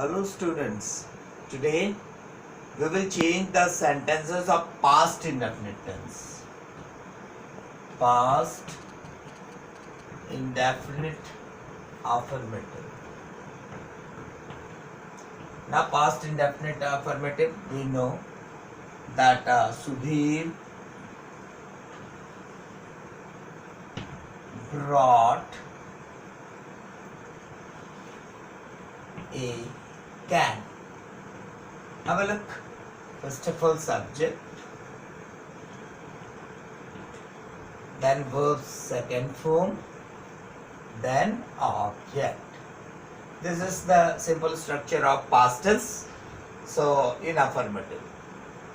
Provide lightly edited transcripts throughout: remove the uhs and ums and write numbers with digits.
Hello students, today we will change the sentences of past indefinite tense. Past indefinite affirmative. Now past indefinite affirmative, we know that Sudhir brought a can. Have a look. First of all, subject, then verb second form, then object. This is the simple structure of past tense. So in affirmative,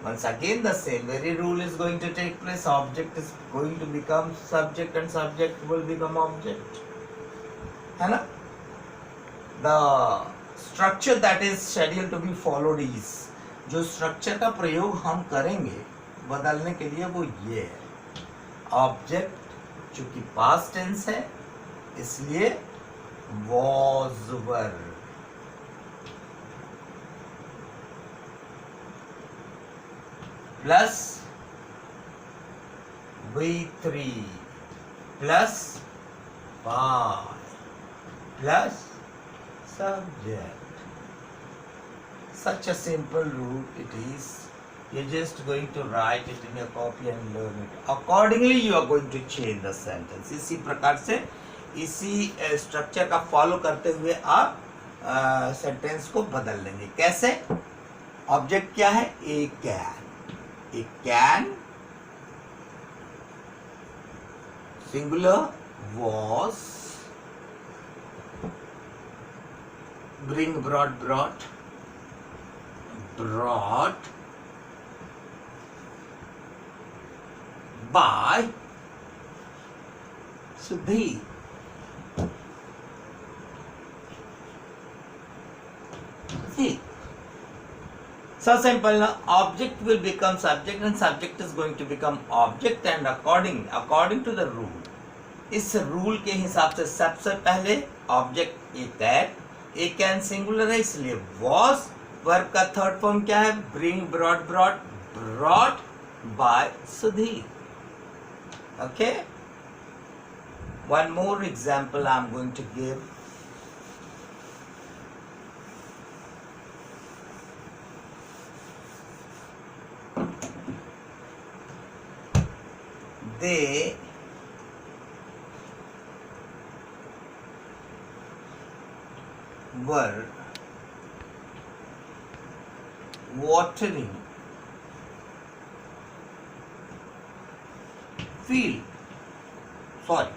once again the same very rule is going to take place. Object is going to become subject and subject will become object. है ना? The structure that is scheduled to be followed is, जो structure का प्रयोग हम करेंगे बदलने के लिए वो ये है. ऑब्जेक्ट चूंकि पास्ट टेंस है इसलिए was were, plus V3 plus by plus subject. Such a simple rule it is. You're just going to write it in your copy and learn it. Accordingly, you are going to change the sentence. इसी प्रकार से इसी structure का follow करते हुए आप sentence को बदल लेंगे. कैसे? ऑब्जेक्ट क्या है? A can. A can singular was, bring, brought by Sudhir. See, so simple. Now object will become subject and subject is going to become object, and according to the rule, इस rule के हिसाब से सबसे पहले object एक है, एक can singular है इसलिए was, वर्ब का थर्ड फॉर्म क्या है? bring, brought by Sudhir. Okay, one more example I am going to give. They were watering field. Sorry.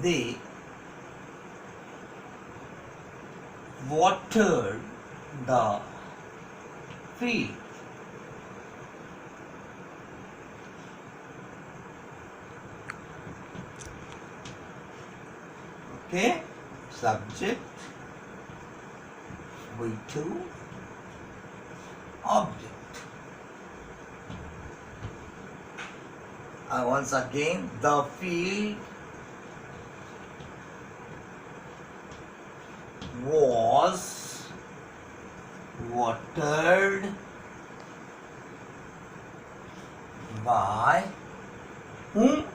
They watered the field. Okay, subject, V2, object. Once again, the field was watered by whom?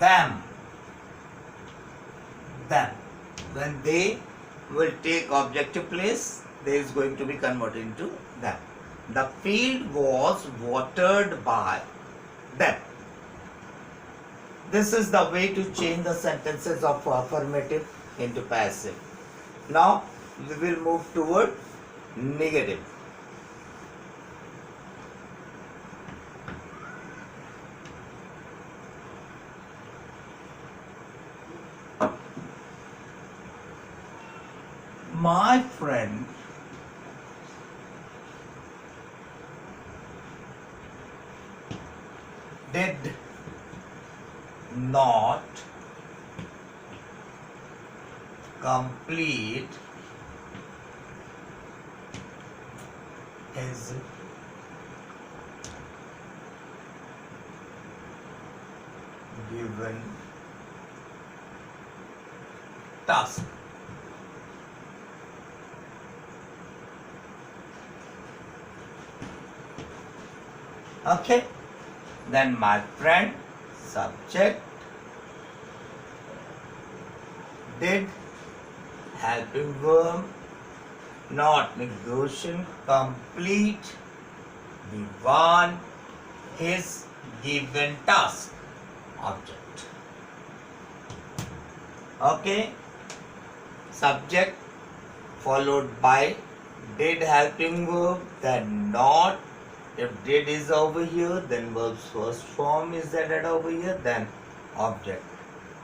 Them. When they will take objective place, there is going to be converted into them. The field was watered by them. This is the way to change the sentences of affirmative into passive. Now we will move toward negative. My friend did not complete his given task. Okay, then my friend, subject, did, helping verb, not negotiation, complete the one his given task, object. Okay, subject followed by did helping verb, then not. If did is over here, then verb's first form is added over here, then object.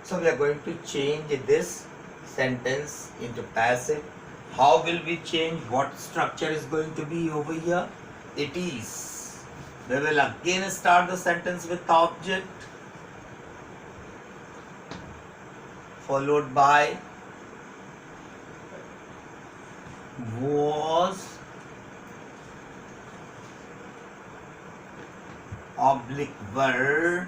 So we are going to change this sentence into passive. How will we change? What structure is going to be over here? It is, we will again start the sentence with object followed by was oblique were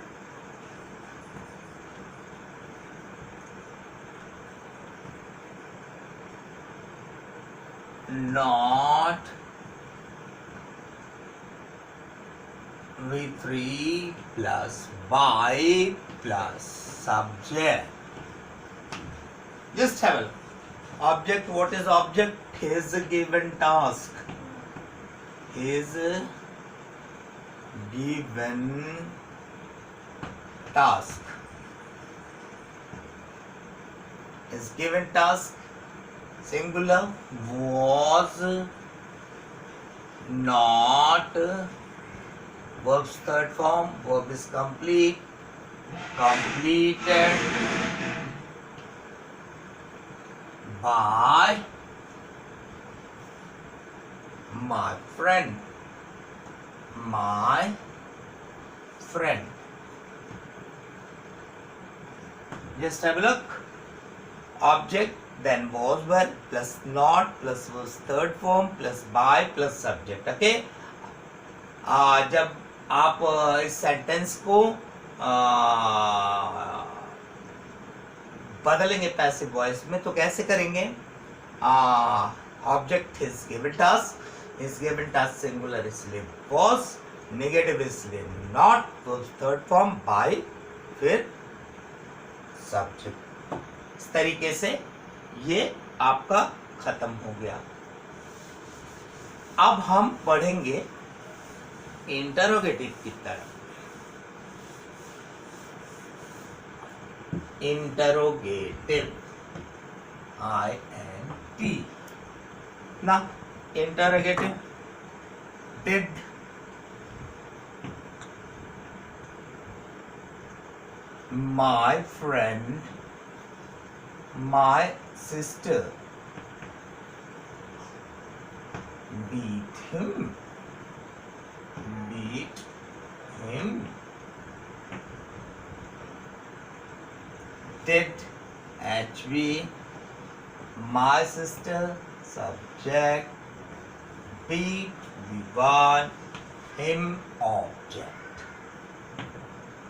not V3 plus by plus subject. Just have a look. Object, what is object? His given task. His given task. His given task, singular, was not, verb's third form, verb is complete, completed by my friend. My friend. Just have a look. Object, then was were plus not plus was third form plus by plus subject. Okay. जब आप इस sentence को बदलेंगे passive voice में तो कैसे करेंगे? Object his given task, his given task singular इसलिए was, नेगेटिव इसलिए not, verb third form by, फिर सब्जेक्ट. इस तरीके से ये आपका खत्म हो गया. अब हम पढ़ेंगे इंटरोगेटिव की तरफ. Interrogative, INT. ना interrogative, did my friend, my sister beat him, beat him. Did HV, my sister, subject, beat the one, him, object.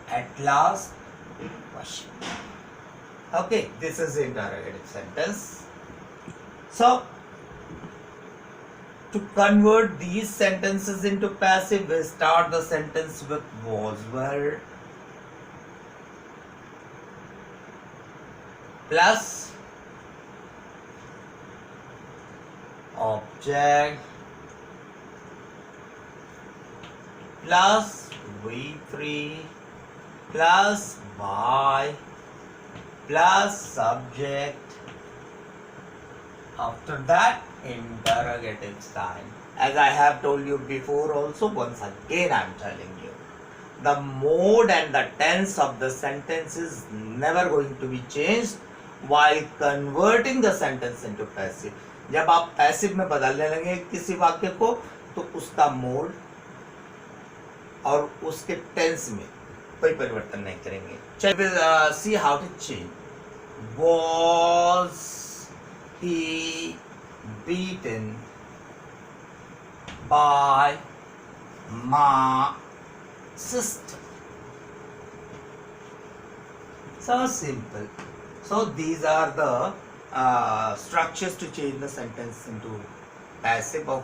At last, question. Okay, this is the interrogative sentence. So, to convert these sentences into passive, we start the sentence with was, were, plus object plus V3 plus by plus subject. After that, interrogative sign. As I have told you before also, once again I am telling you, the mode and the tense of the sentence is never going to be changed while converting the sentence into passive. जब आप passive में बदलने लगे किसी वाक्य को तो उसका मोड और उसके टेंस में कोई परिवर्तन नहीं करेंगे. चलिए see how to change. Was he beaten by my sister? So simple. So these are the structures to change the sentence into passive of